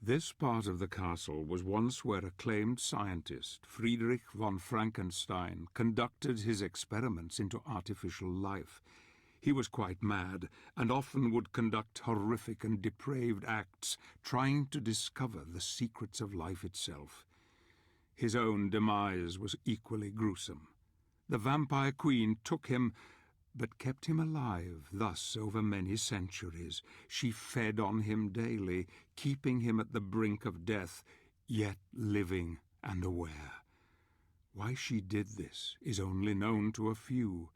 This part of the castle was once where acclaimed scientist Friedrich von Frankenstein conducted his experiments into artificial life. He was quite mad, and often would conduct horrific and depraved acts, trying to discover the secrets of life itself. His own demise was equally gruesome. The vampire queen took him, but kept him alive, thus over many centuries. She fed on him daily, keeping him at the brink of death, yet living and aware. Why she did this is only known to a few.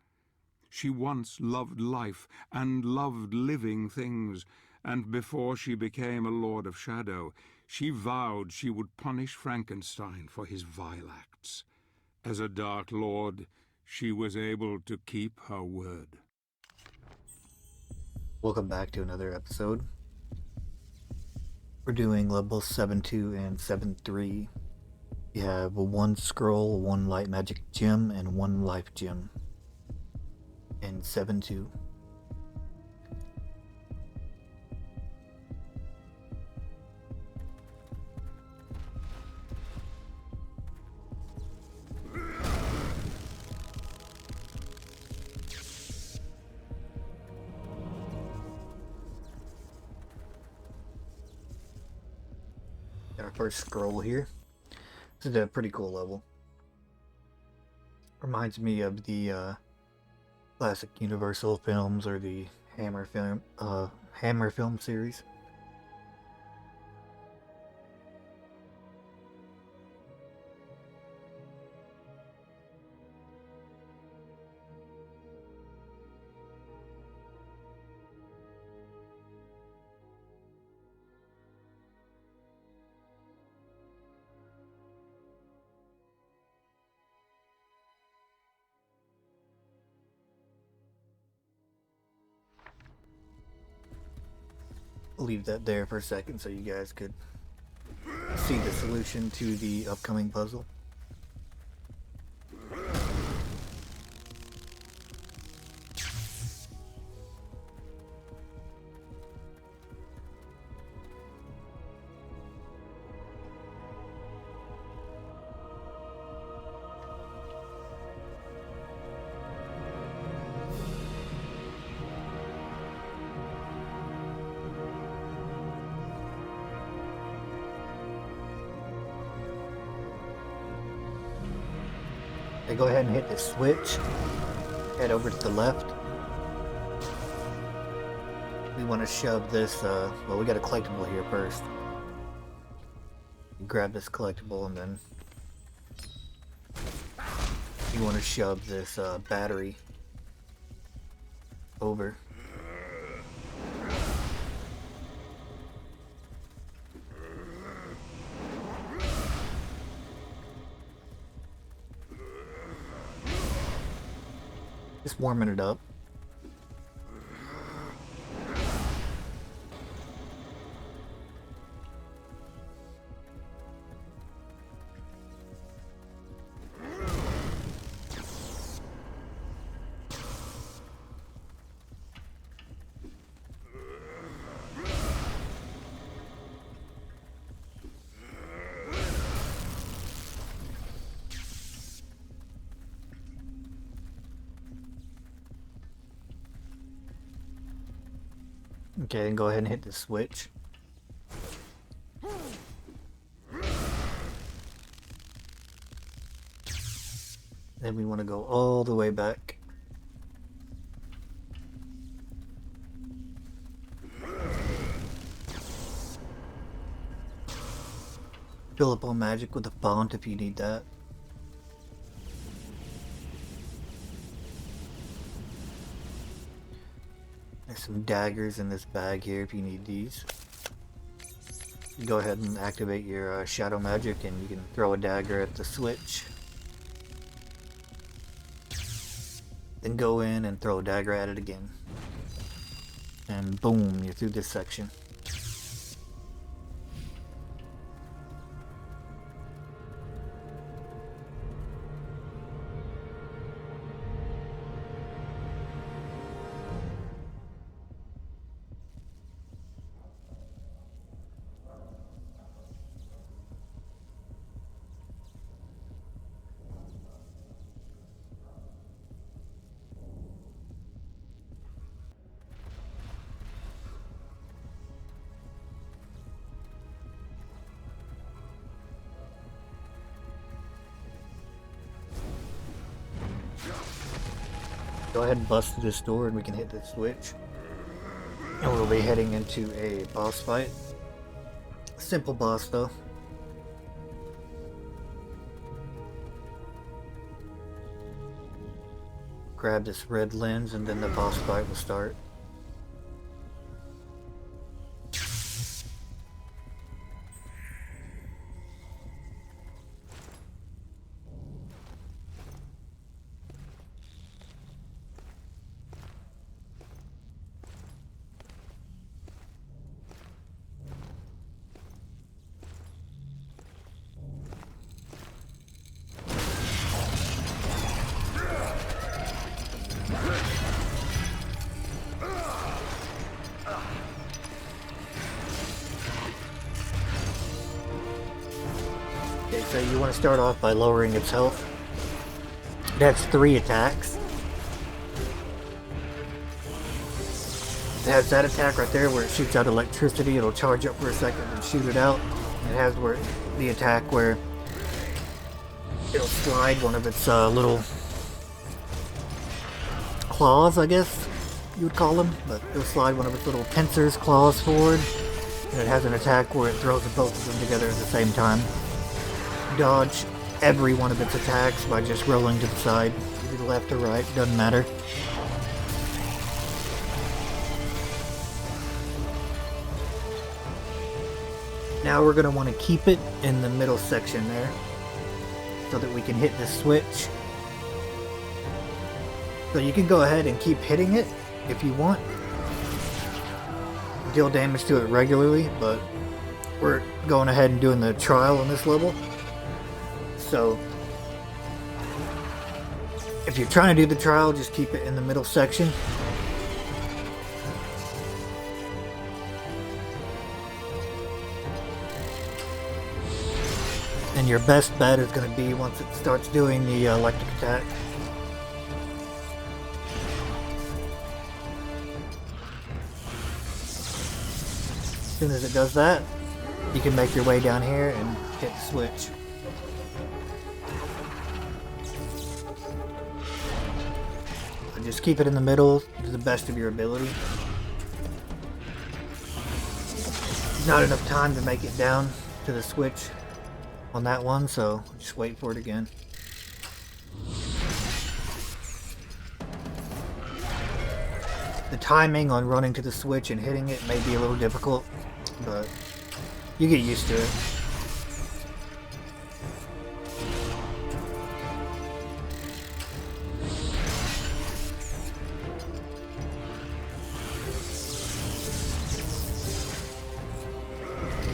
She once loved life and loved living things, and before she became a Lord of Shadow, she vowed she would punish Frankenstein for his vile acts. As a Dark Lord, she was able to keep her word. Welcome back to another episode. We're doing levels 7-2 and 7-3. You have 1 scroll, 1 light magic gem, and 1 life gem in 7-2. Got our first scroll here. This is a pretty cool level. Reminds me of the classic Universal films or the Hammer film series. I'll leave that there for a second so you guys could see the solution to the upcoming puzzle. Okay, go ahead and hit the switch. Head over to the left. We want to shove this, well, we got a collectible here first. Grab this collectible and then you want to shove this battery over. Just warming it up. Okay, and go ahead and hit the switch. Then we want to go all the way back. Fill up on magic with a font if you need that. There's some daggers in this bag here if you need these. You go ahead and activate your shadow magic and you can throw a dagger at the switch. Then go in and throw a dagger at it again. And boom, you're through this section. Go ahead and bust through this door and we can hit the switch. And we'll be heading into a boss fight. Simple boss though. Grab this red lens and then the boss fight will start. Okay, so you want to start off by lowering its health. That's 3 attacks. It has that attack right there where it shoots out electricity. It'll charge up for a second and shoot it out. It has the attack where it'll slide one of its little claws, I guess you would call them, but it'll slide one of its little pincers, claws forward. And it has an attack where it throws both of them together at the same time. Dodge every one of its attacks by just rolling to the side, either left or right, doesn't matter. Now we're going to want to keep it in the middle section there, so that we can hit the switch. So you can go ahead and keep hitting it if you want. Deal damage to it regularly, but we're going ahead and doing the trial on this level. So if you're trying to do the trial, just keep it in the middle section. And your best bet is going to be once it starts doing the electric attack. As soon as it does that, you can make your way down here and hit the switch. So just keep it in the middle to the best of your ability. There's not enough time to make it down to the switch on that one, so just wait for it again. The timing on running to the switch and hitting it may be a little difficult, but you get used to it.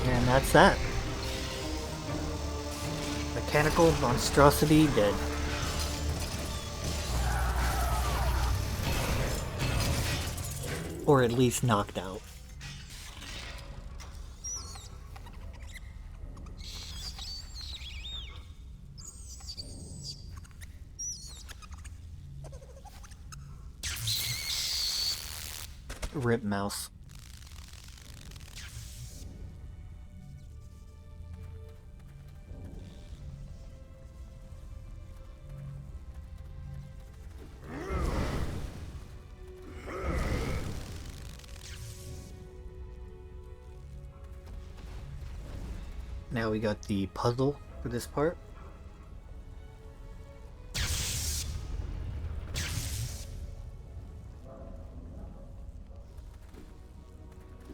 And that's that. Mechanical monstrosity dead. Or at least knocked out. Rip mouse. Now we got the puzzle for this part.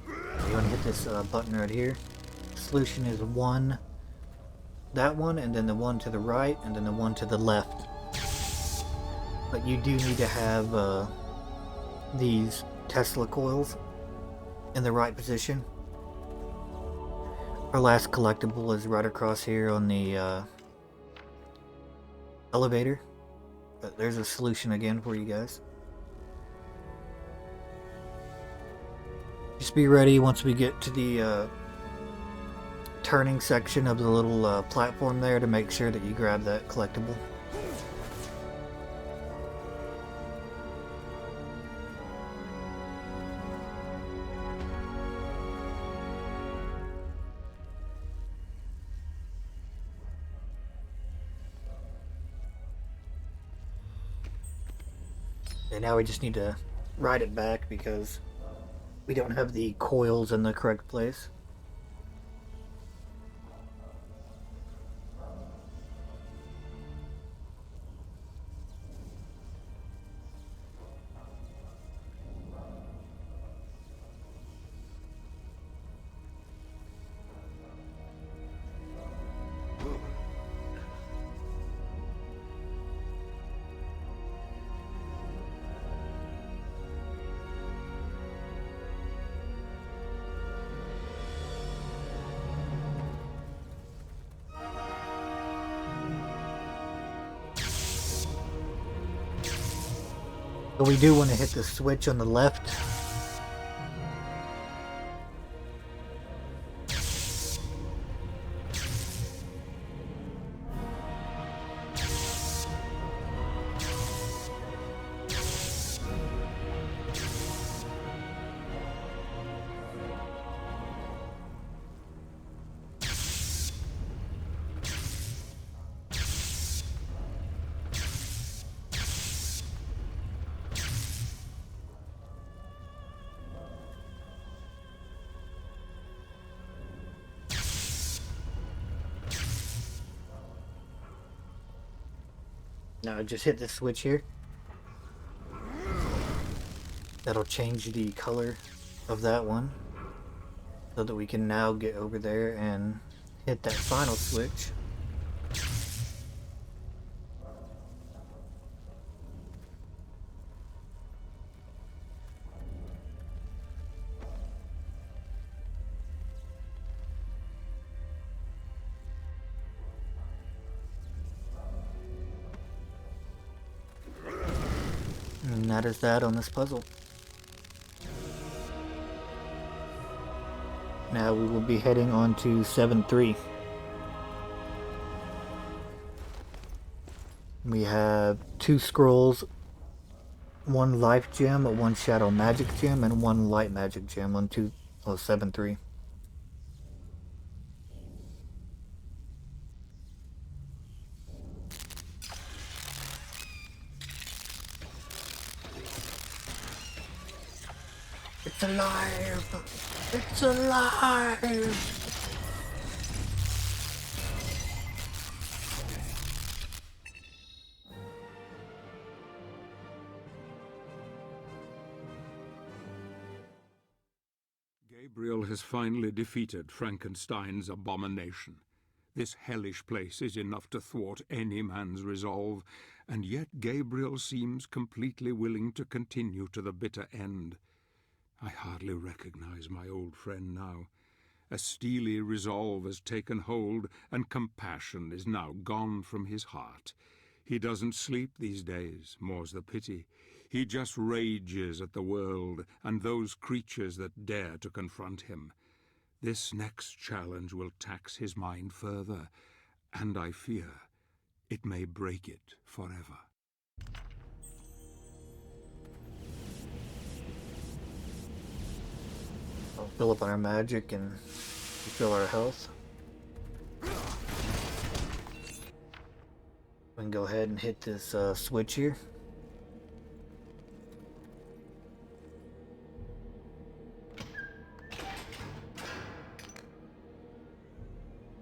You want to hit this button right here. Solution is one, that one, and then the one to the right, and then the one to the left. But you do need to have these Tesla coils in the right position. Our last collectible is right across here on the elevator. But there's a solution again for you guys. Just be ready once we get to the turning section of the little platform there to make sure that you grab that collectible. And now we just need to ride it back because we don't have the coils in the correct place. But we do want to hit the switch on the left. Now just hit the switch here. That'll change the color of that one so that we can now get over there and hit that final switch. And that is that on this puzzle. Now we will be heading on to 7-3. We have 2 scrolls, 1 life gem, 1 shadow magic gem, and 1 light magic gem on 7-3. It's alive! It's alive! Gabriel has finally defeated Frankenstein's abomination. This hellish place is enough to thwart any man's resolve, and yet Gabriel seems completely willing to continue to the bitter end. I hardly recognize my old friend now. A steely resolve has taken hold, and compassion is now gone from his heart. He doesn't sleep these days, more's the pity. He just rages at the world and those creatures that dare to confront him. This next challenge will tax his mind further, and I fear it may break it forever. I'll fill up on our magic and refill our health. We can go ahead and hit this switch here.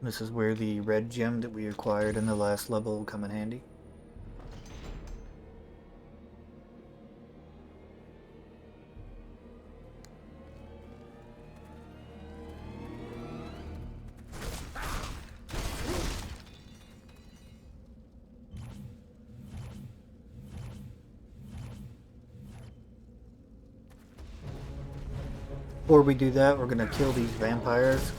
This is where the red gem that we acquired in the last level will come in handy. Before we do that, we're going to kill these vampires.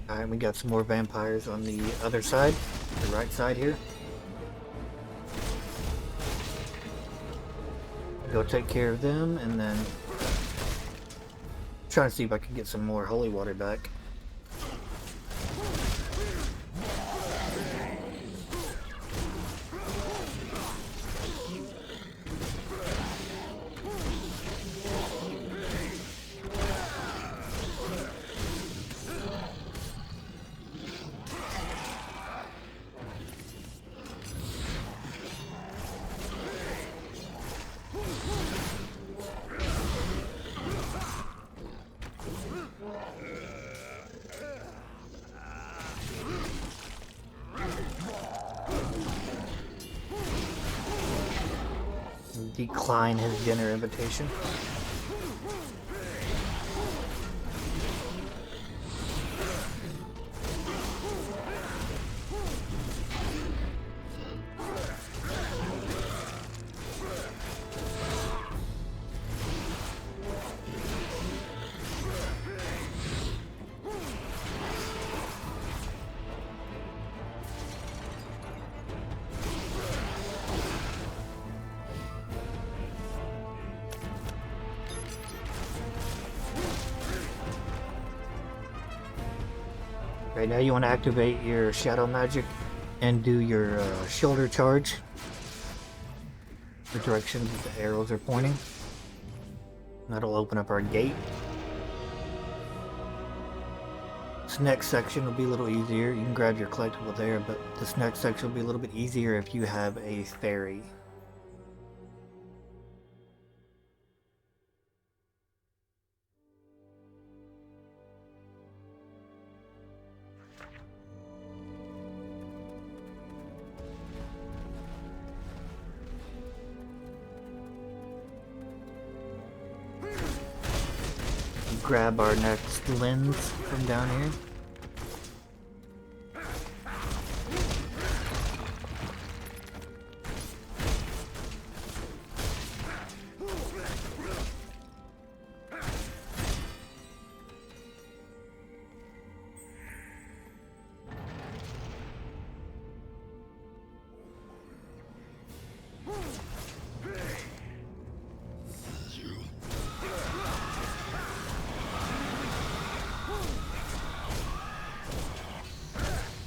Alright, we got some more vampires on the other side, the right side here. Go take care of them, and then try to see if I can get some more holy water back. Decline his dinner invitation. Right now you want to activate your shadow magic and do your shoulder charge. The direction that the arrows are pointing. That'll open up our gate. This next section will be a little easier. You can grab your collectible there, but this next section will be a little bit easier if you have a fairy. Grab our next lens from down here.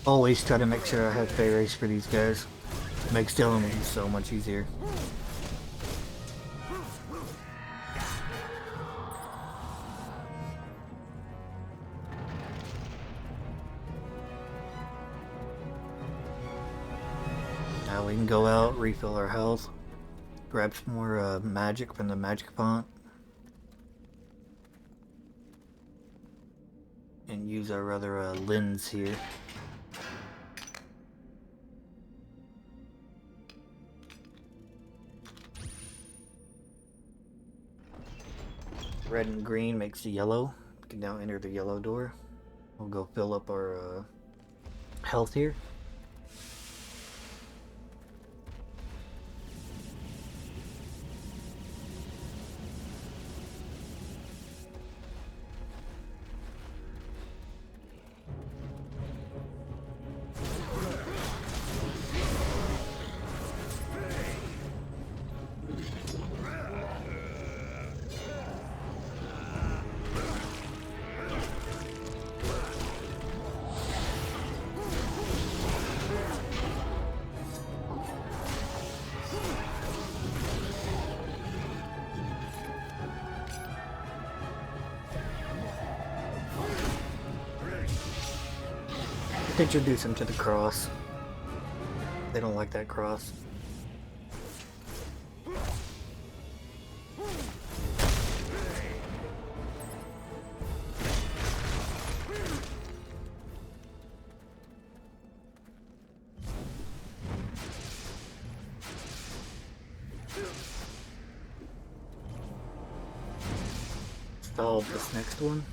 Always try to make sure I have fairies for these guys. Makes dealing with them so much easier. Now we can go out, refill our health, grab some more magic from the magic font, and use our other lens here. Red and green makes the yellow. We can now enter the yellow door. We'll go fill up our health here. Introduce them to the cross. They don't like that cross. Solve this next one.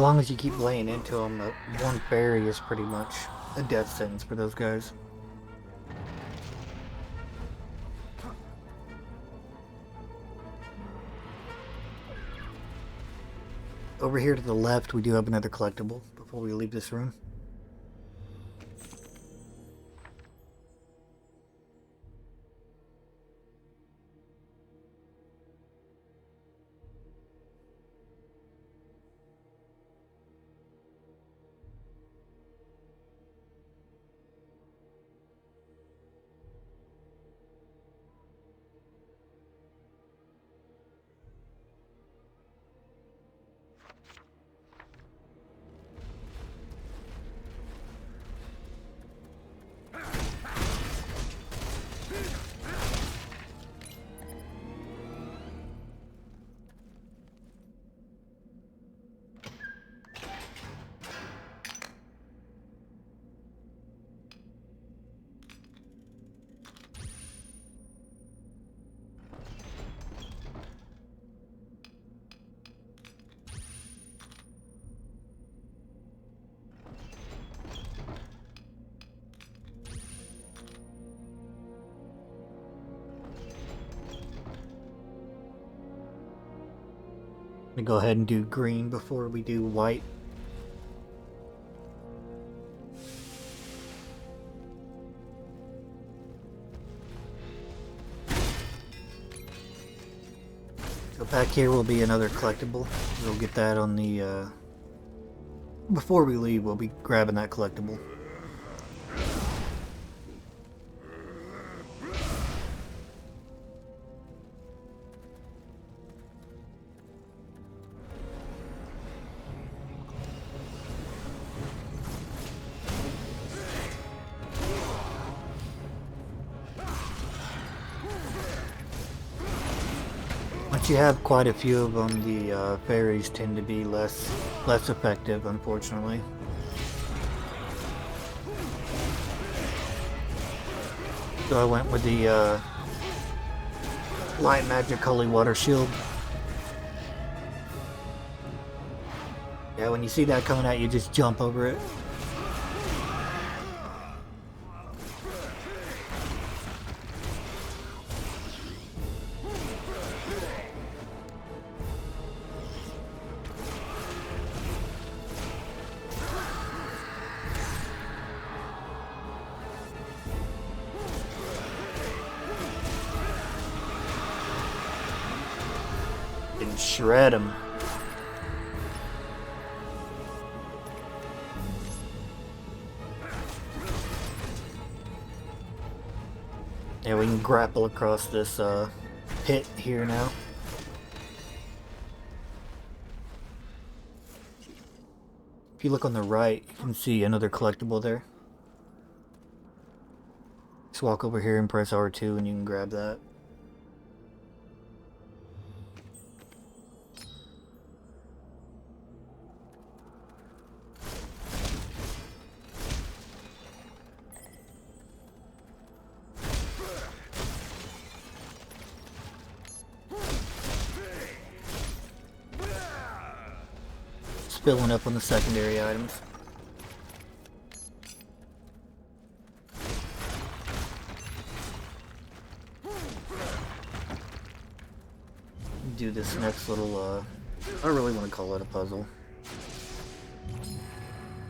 long as you keep laying into them, one fairy is pretty much a death sentence for those guys. Over here to the left, we do have another collectible before we leave this room. I'm gonna go ahead and do green before we do white. So back here will be another collectible. We'll get that on the, before we leave, we'll be grabbing that collectible. Once you have quite a few of them, the fairies tend to be less effective, unfortunately. So I went with the light magic holy water shield. Yeah, when you see that coming at you, just jump over it. And shred them. Yeah, we can grapple across this pit here now. If you look on the right, you can see another collectible there. Just walk over here and press R2 and you can grab that. Filling up on the secondary items. Do this next little, I don't really want to call it a puzzle.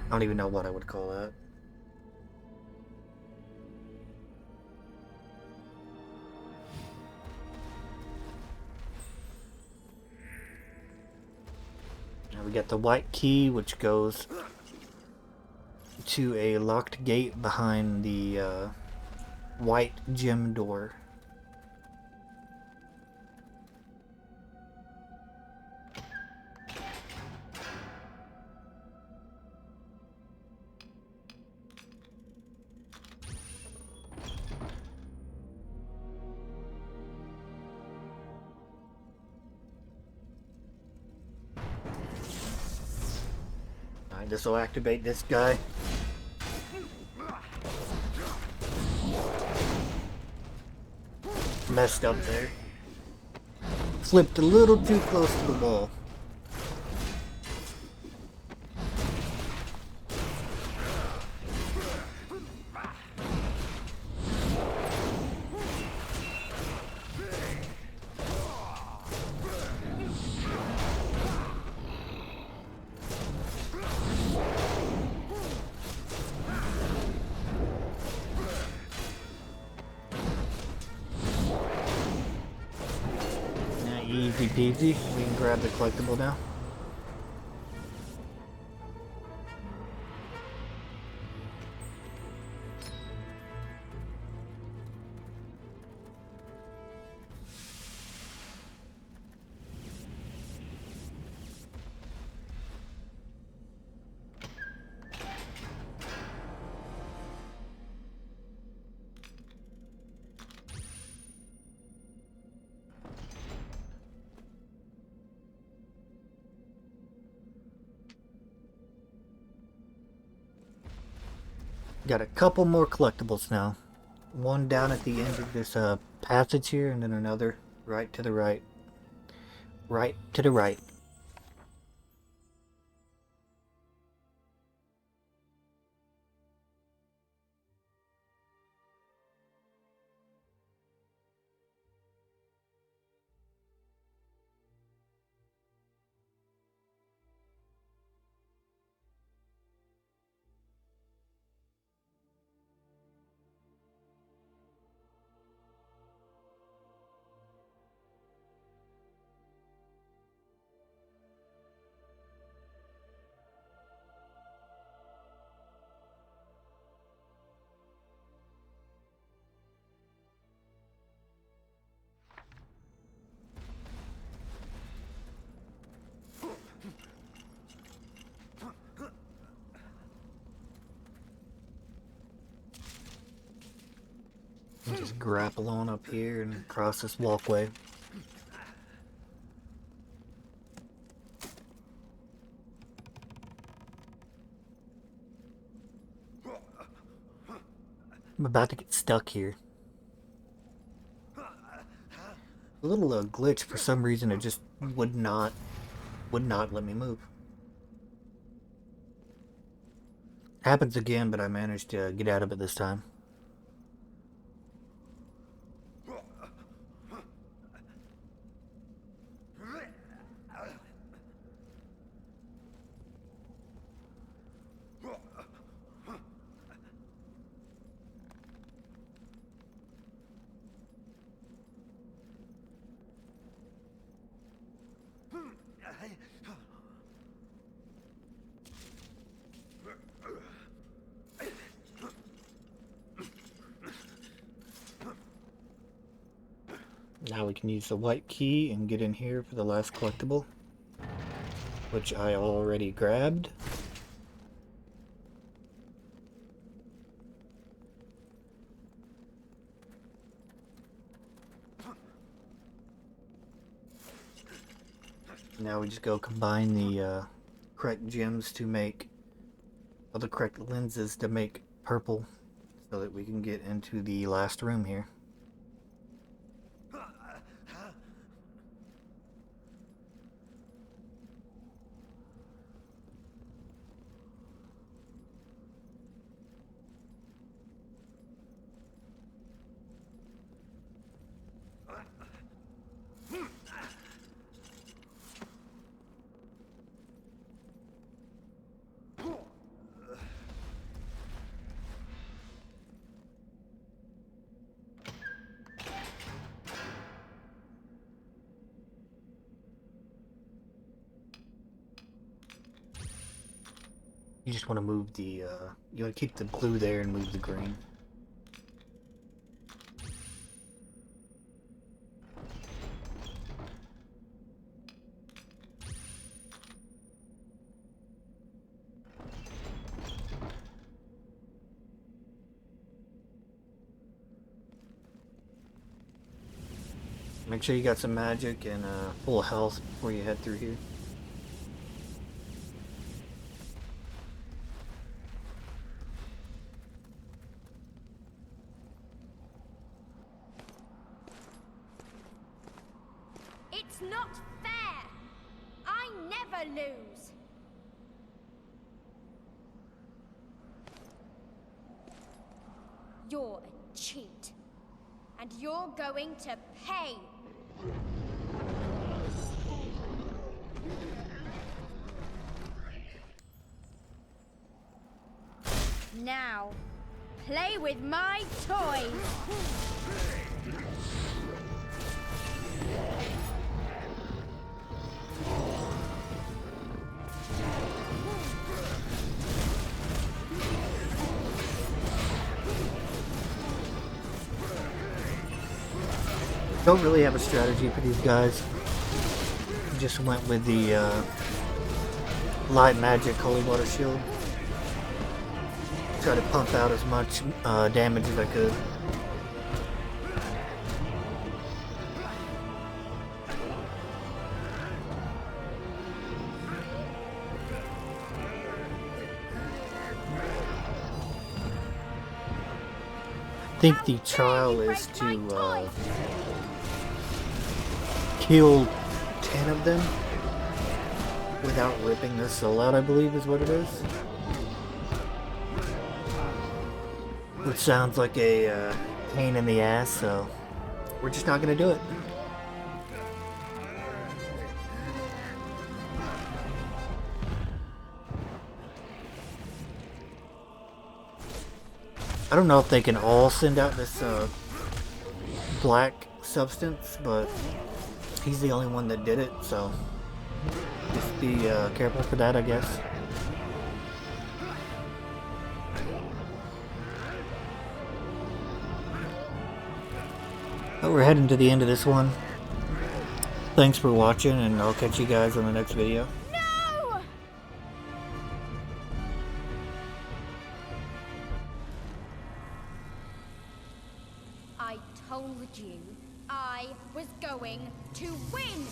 I don't even know what I would call that. We got the white key, which goes to a locked gate behind the white gym door. This will activate this guy. Messed up there. Flipped a little too close to the wall. Easy peasy. We can grab the collectible now. Got a couple more collectibles now. One down at the end of this passage here, and then another right to the right. Right to the right. Just grapple on up here and across this walkway. I'm about to get stuck here. A little glitch for some reason. It just would not let me move. Happens again, but I managed to get out of it this time. Now we can use the white key and get in here for the last collectible, which I already grabbed. Now we just go combine the correct gems to make, or the correct lenses to make purple, so that we can get into the last room here. You just want to move the, you want to keep the blue there and move the green. Make sure you got some magic and full health before you head through here. It's not fair! I never lose! You're a cheat. And you're going to pay! Now, play with my toys! Don't really have a strategy for these guys. Just went with the light magic holy water shield. Try to pump out as much damage as I could. I think the trial is to kill 10 of them without ripping their soul out, I believe is what it is. Which sounds like a pain in the ass, so we're just not gonna do it. I don't know if they can all send out this black substance, but he's the only one that did it, so just be careful for that, I guess. But we're heading to the end of this one. Thanks for watching, and I'll catch you guys on the next video. No! I told you I was going to win!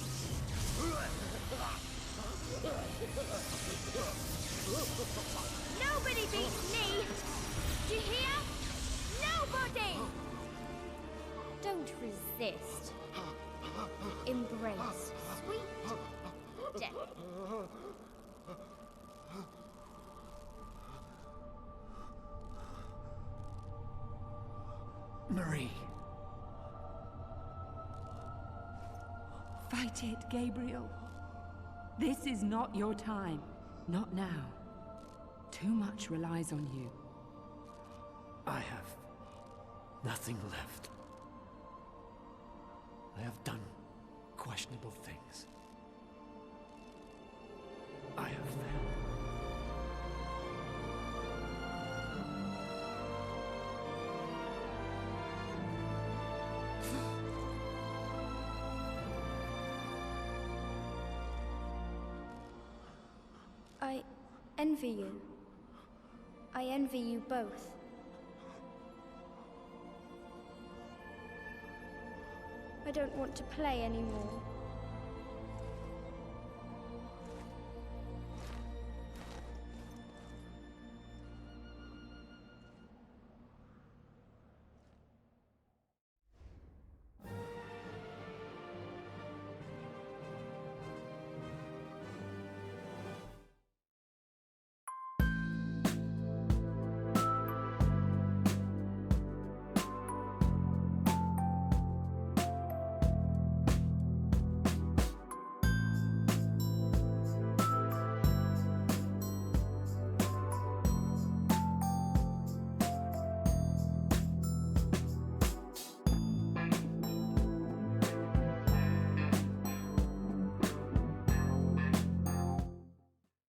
Nobody beats me! Do you hear? Nobody! Don't resist. Embrace sweet death. Marie. Fight it, Gabriel. This is not your time. Not now. Too much relies on you. I have nothing left. I have done questionable things. I have failed. I envy you. I envy you both. I don't want to play anymore.